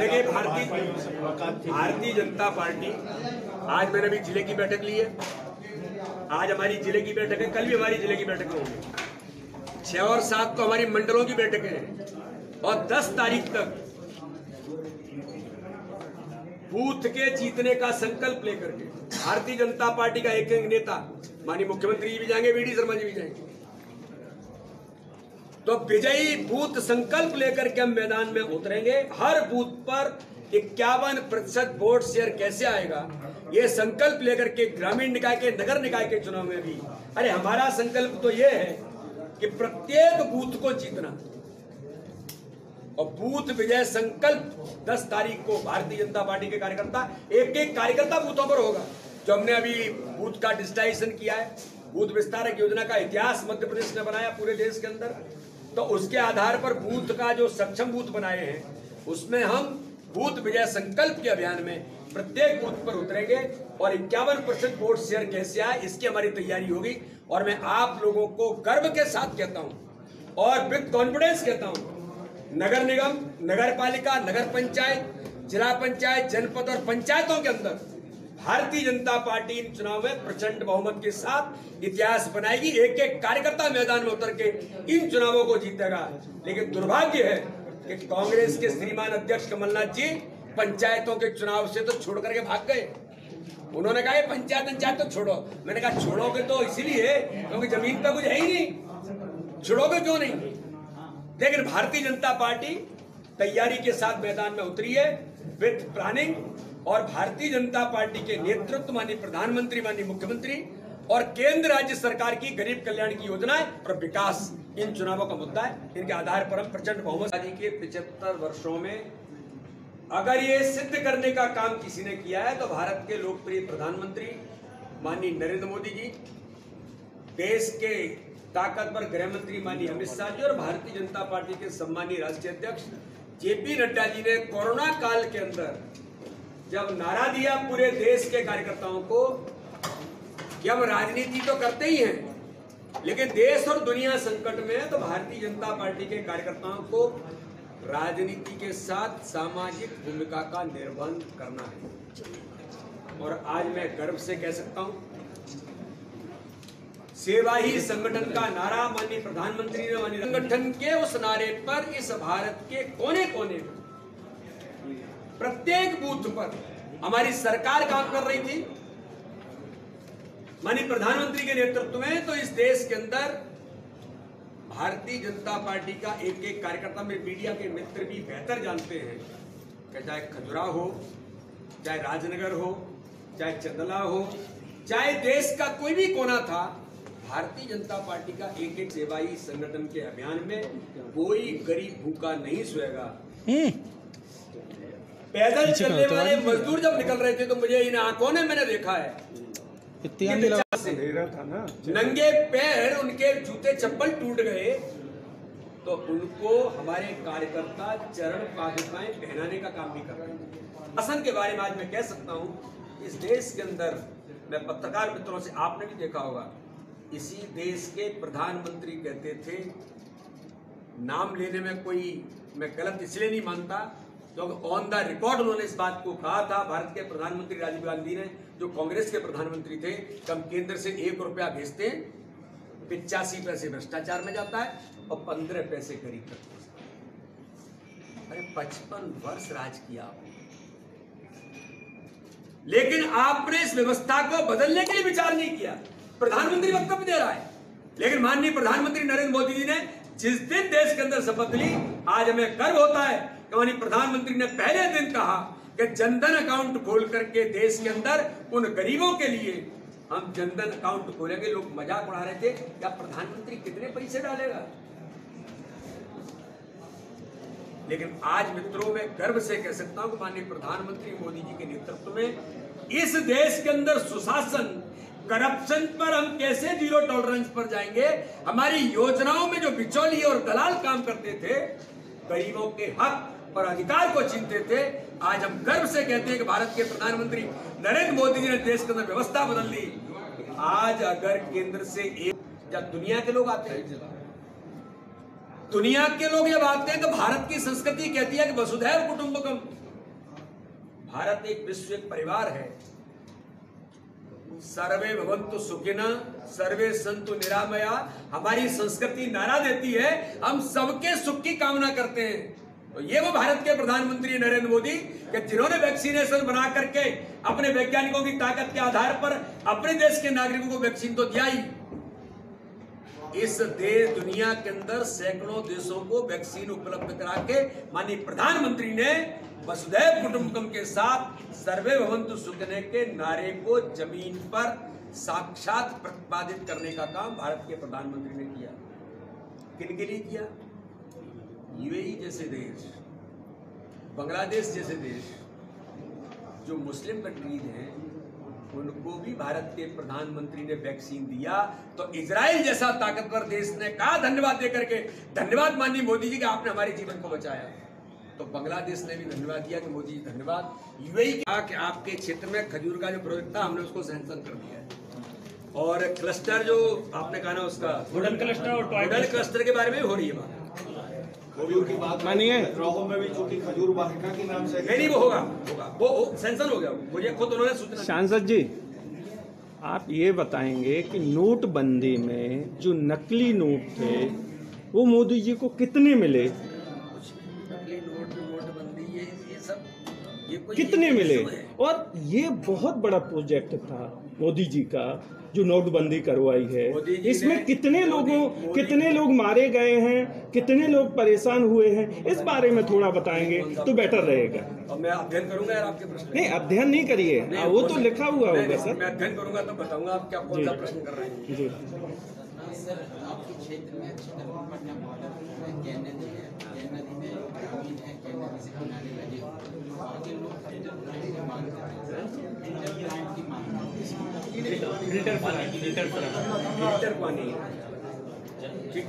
देखिए, भारतीय जनता पार्टी, आज मैंने भी जिले की बैठक ली है। आज हमारी जिले की बैठक है, कल भी हमारी जिले की बैठक होगी। 6 और 7 को हमारी मंडलों की बैठकें हैं और 10 तारीख तक बूथ के जीतने का संकल्प लेकर के भारतीय जनता पार्टी का एक नेता, माननीय मुख्यमंत्री जी भी जाएंगे, वीडी शर्मा जी भी जाएंगे, तो विजयी बूथ संकल्प लेकर के हम मैदान में उतरेंगे। हर बूथ पर 51% वोट शेयर कैसे आएगा, ये संकल्प लेकर के ग्रामीण निकाय के, नगर निकाय के चुनाव में भी, अरे हमारा संकल्प तो ये है कि प्रत्येक बूथ को जीतना। और बूथ विजय संकल्प 10 तारीख को भारतीय जनता पार्टी के कार्यकर्ता, एक कार्यकर्ता बूथों पर होगा। जो हमने अभी बूथ का डिजिटाइजेशन किया है, बूथ विस्तारक योजना का इतिहास मध्य प्रदेश ने बनाया पूरे देश के अंदर, तो उसके आधार पर बूथ का जो सक्षम बूथ बनाए हैं, उसमें हम बूथ विजय संकल्प के अभियान में प्रत्येक बूथ पर उतरेंगे और 51% वोट शेयर कैसे आए, इसकी हमारी तैयारी होगी। और मैं आप लोगों को गर्व के साथ कहता हूं और विद कॉन्फिडेंस कहता हूं, नगर निगम, नगर पालिका, नगर पंचायत, जिला पंचायत, जनपद और पंचायतों के अंदर भारतीय जनता पार्टी इन चुनाव में प्रचंड बहुमत के साथ इतिहास बनाएगी। एक कार्यकर्ता मैदान में उतर के इन चुनावों को जीतेगा। लेकिन दुर्भाग्य है कि कांग्रेस के श्रीमान अध्यक्ष कमलनाथ जी पंचायतों के चुनाव से तो छोड़ करके भाग गए। उन्होंने कहा पंचायत तो छोड़ो। मैंने कहा छोड़ोगे तो इसीलिए क्योंकि जमीन पर कुछ है ही नहीं, छोड़ोगे क्यों नहीं। लेकिन भारतीय जनता पार्टी तैयारी के साथ मैदान में उतरी है विद प्लानिंग, और भारतीय जनता पार्टी के नेतृत्व, माननीय प्रधानमंत्री, माननीय मुख्यमंत्री और केंद्र राज्य सरकार की गरीब कल्याण की योजनाएं और विकास इन चुनावों का मुद्दा है। इनके आधार पर हम प्रचंड बहुमत के 75 वर्षों में अगर ये सिद्ध करने का काम किसी ने किया है तो भारत के लोकप्रिय प्रधानमंत्री माननीय नरेंद्र मोदी जी, देश के ताकतवर गृह मंत्री माननीय अमित शाह जी और भारतीय जनता पार्टी के सम्मानीय राष्ट्रीय अध्यक्ष जेपी नड्डा जी ने कोरोना काल के अंदर जब नारा दिया पूरे देश के कार्यकर्ताओं को कि हम राजनीति तो करते ही हैं, लेकिन देश और दुनिया संकट में है, तो भारतीय जनता पार्टी के कार्यकर्ताओं को राजनीति के साथ सामाजिक भूमिका का निर्वहन करना है। और आज मैं गर्व से कह सकता हूं, सेवा ही संगठन का नारा माननीय प्रधानमंत्री ने, माननीय संगठन के उस नारे पर इस भारत के कोने कोने में प्रत्येक बूथ पर हमारी सरकार काम कर रही थी माननीय प्रधानमंत्री के नेतृत्व में। तो इस देश के अंदर भारतीय जनता पार्टी का एक कार्यकर्ता, मेरे मीडिया के मित्र भी बेहतर जानते हैं कि चाहे खजुराहो हो, चाहे राजनगर हो, चाहे चंदला हो, चाहे देश का कोई भी कोना था, भारतीय जनता पार्टी का एक सेवाई संगठन के अभियान में कोई गरीब भूखा नहीं सोएगा। पैदल चलने वाले मजदूर जब निकल रहे थे तो मुझे इन आंखों ने मैंने देखा है, नंगे पैर उनके जूते चप्पल टूट गए, तो उनको हमारे कार्यकर्ता चरण पादुकाएं पहनाने का काम भी कर रहे हैं। शासन के बारे में आज मैं कह सकता हूं, इस देश के अंदर, मैं पत्रकार मित्रों से, आपने भी देखा होगा, इसी देश के प्रधानमंत्री कहते थे, नाम लेने में कोई मैं गलत इसलिए नहीं मानता क्योंकि ऑन द रिकॉर्ड उन्होंने इस बात को कहा था, भारत के प्रधानमंत्री राजीव गांधी ने, जो कांग्रेस के प्रधानमंत्री थे, कि हम केंद्र से 1 रुपया भेजते हैं, 85 पैसे भ्रष्टाचार में जाता है और 15 पैसे गरीब तक पहुंचता है। अरे 55 वर्ष राज किया आपने, लेकिन आपने इस व्यवस्था को बदलने के लिए विचार नहीं किया। प्रधानमंत्री वक्तव्य दे रहा है, लेकिन माननीय प्रधानमंत्री नरेंद्र मोदी जी ने जिस दिन देश के अंदर शपथ ली, आज हमें गर्व होता है कि माननीय प्रधानमंत्री ने पहले दिन कहा कि जनधन अकाउंट खोल करके देश के अंदर उन गरीबों के लिए हम जनधन अकाउंट खोलेंगे। लोग मजाक उड़ा रहे थे, क्या प्रधानमंत्री कितने पैसे डालेगा, लेकिन आज मित्रों में गर्व से कह सकता हूं कि माननीय प्रधानमंत्री मोदी जी के नेतृत्व में इस देश के अंदर सुशासन, करप्शन पर हम कैसे 0 टॉलरेंस पर जाएंगे। हमारी योजनाओं में जो बिचौलिए और दलाल काम करते थे, गरीबों के हक और अधिकार को छीनते थे, आज हम गर्व से कहते हैं कि भारत के प्रधानमंत्री नरेंद्र मोदी जी ने देश के अंदर व्यवस्था बदल दी। आज अगर केंद्र से जब दुनिया के लोग आते हैं, दुनिया के लोग जब आते हैं तो भारत की संस्कृति कहती है कि वसुधैव कुटुंबकम, भारत एक विश्व एक परिवार है। सर्वे भवन्तु सुखिनः, सर्वे सन्तु निरामया। हमारी संस्कृति नारा देती है हम सबके सुख की कामना करते हैं। तो ये वो भारत के प्रधानमंत्री नरेंद्र मोदी कि जिन्होंने वैक्सीनेशन बना करके अपने वैज्ञानिकों की ताकत के आधार पर अपने देश के नागरिकों को वैक्सीन तो दिया ही। इस देश दुनिया के अंदर सैकड़ों देशों को वैक्सीन उपलब्ध करा के माननीय प्रधानमंत्री ने वसुधैव कुटुंबकम के साथ सर्वे भवन्तु सुखिनः के नारे को जमीन पर साक्षात प्रतिपादित करने का काम भारत के प्रधानमंत्री ने किया। किन के लिए किया? यूएई जैसे देश, बांग्लादेश जैसे देश जो मुस्लिम कंट्रीज हैं, उनको भी भारत के प्रधानमंत्री ने वैक्सीन दिया। तो इजराइल जैसा ताकतवर देश ने कहा धन्यवाद देकर के, धन्यवाद माननीय मोदी जी कि आपने हमारे जीवन को बचाया। तो बांग्लादेश ने भी धन्यवाद दिया कि मोदी जी धन्यवाद। यूएई कहा कि आपके क्षेत्र में खजूर का जो प्रोजेक्ट था हमने उसको सैंक्शन कर दिया है। और क्लस्टर जो आपने कहा ना उसका वुडन क्लस्टर और टॉय क्लस्टर के बारे में हो रही है बात। खजूर की बात मानिए, रोहू में भी चूंकि खजूर वाहिका के नाम से नहीं वो होगा वो सैंक्शन हो गया, मुझे खुद उन्होंने सूचना। सांसद जी, आप ये बताएंगे कि नोटबंदी में जो नकली नोट थे वो मोदी जी को कितने मिले? नकली नोटबंदी ये सब कितने मिले? और ये बहुत बड़ा प्रोजेक्ट था मोदी जी का जो नोटबंदी करवाई है। इसमें कितने लोग मारे गए हैं, कितने लोग परेशान हुए हैं, इस बारे में थोड़ा बताएंगे तो बेटर रहेगा। और मैं अध्ययन करूंगा यार आपके प्रश्न। नहीं, अध्ययन नहीं करिए, वो तो लिखा हुआ होगा सर। मैं अध्ययन करूंगा तो बताऊंगा आप क्या कौन सा प्रश्न कर रहे हैं। जी सर, आपके क्षेत्र में पटना बॉर्डर कैन नदी है, कैन नदी में ग्रामीण है, कैन नदी से किनारे लगे और ये लोग फिल्टर की मांग कर रहे हैं, फिल्टर की मांग फिल्टर पानी ठीक।